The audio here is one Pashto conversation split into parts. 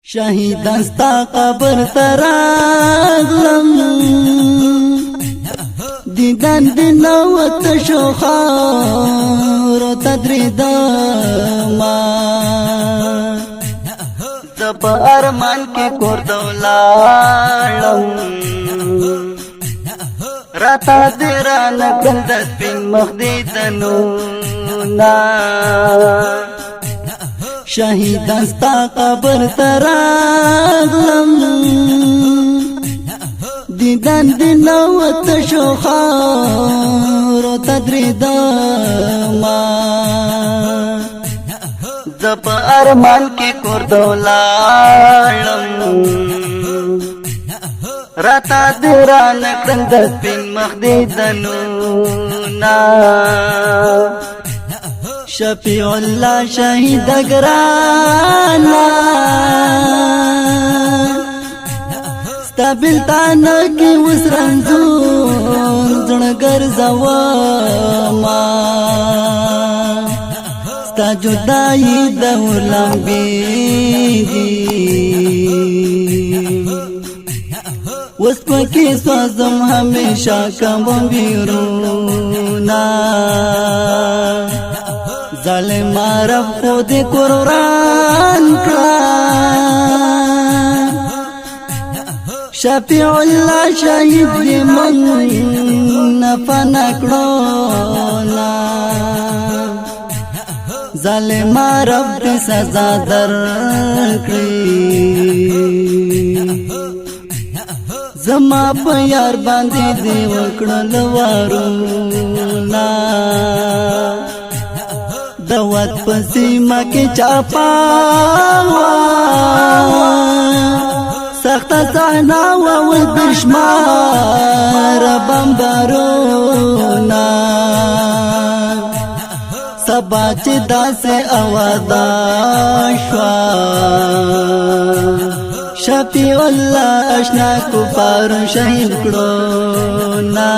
شهیدان ستا قبر تراغلم دیدن دنوت شوخار تدریدما زب ارمان کی کور دولالم راتا دیران گندت پین مخدیدنونا شهیدان ستا قبر تراغلم دیدن دنوت شوخار تدریدما زب ارمان کی کور دولالم راتا دیران گندت پین مخدیدنونا شفیع اللہ شہید گرانا ستابل تانا کی وسرنزون زنگر زواما ستا جدائی دولم بیگی وسپکی سوازم ہمیشہ کم بیرونا ظالم رب خود قرآن کا شفیع اللہ شہید دی من نفنا کرونا ظالم رب دی سزا در کری زما پا یار باندی دی وکڑل وارونا دوات پسیما کی چاپاوا سخت صحناوا والبشمار بمبارونا سبا چی دا سے آوازا شوا شفیع اللہ اشنا کفار شہید کرونا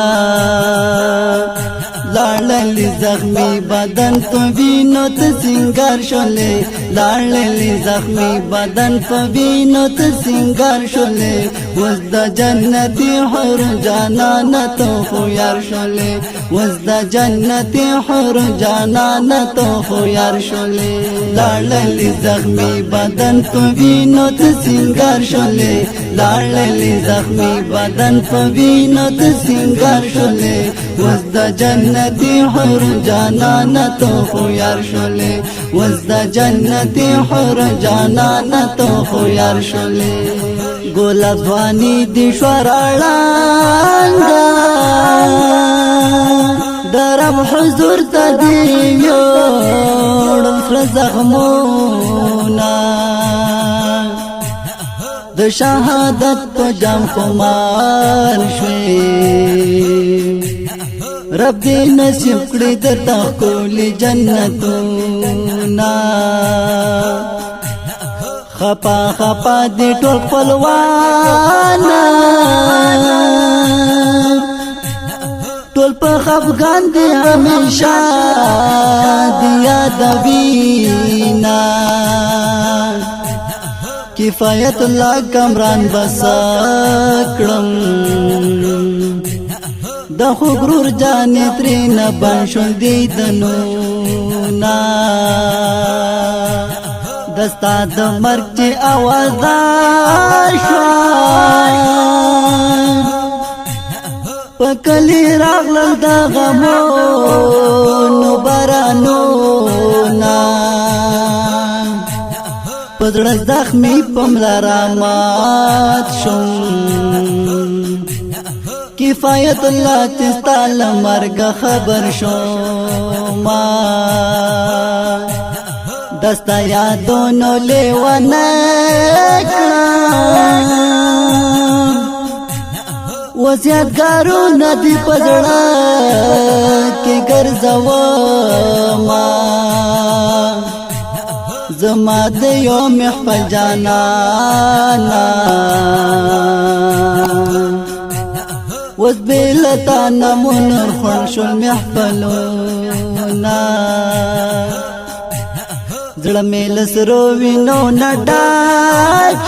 لاړلی زخمی بدن په وینو ته سنگار شولې لاړلی زخمی بدن په وینو ته سنگار شولې وز د جنتی حور جانان ته خو یار شولې وز د جنتی حور جانان ته خو یار شولې لاړلی زخمی بدن په وینو ته سنگار شولې لاړلی زخمی بدن په وینو ته سنگار شولې وز د جنتی حور جانان تو خو یار شولې وز د جنتی حور جانان تو خو یار شولې ګل ځواني دی شوراړانګا درب حضور ته دی یوړ زخمونا د شهادت په جام خمار شوي رب دې نصیب کړی درته ښکلي جنتونه خپا خپا دې ټول خپلوانه ټول په خفګان دې همیشه دې یادوینا کفایت الله کمران بس کړم د خو غرور جانې ترې نه بند شوندې دنونا دستا د مرګ چې اواز شوه په کلي راغلل د غمونو بارانونه په زړه زخمي په ملا رامات شوم کفایت الله تستا لمرګ خبر شوم دستا یادونو لیونه کړم وصیتګارونه دې په زړه کې ګرځومه زما د یو محفل جانانا وز بیلتا نمونر خونشو محفلونا زړه مې له سرو وینو نه ډک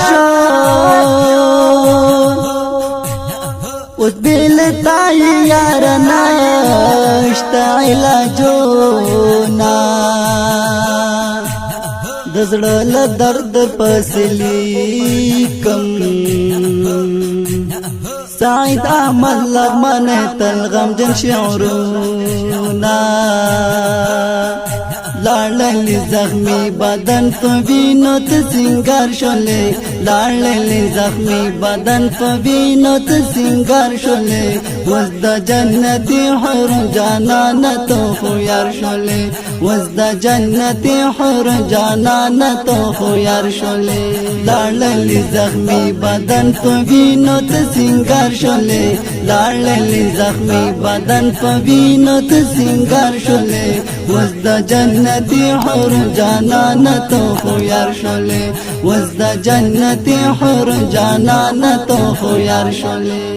نشتا علاجونا دزړه له درد پسلی کم سعید احمد لغمن تل غمجن شعرونا لاړلی زخمی بدن په وینو ته سنگار شولې لاړلی زخمی بدن په وینو ته سنگار شولې وز د جنتی حور جانان ته خو یار شولې وز د جنتی حور جانان ته خو یار شولې لاړلی زخمی بدن په وینو ته سنگار شولې لاړلی زخمی بدن په وینو ته سنگار شولې وز د جنتی حور جانان تو خو یار شولې وز د جنتی حور جانان تو خو یار شولې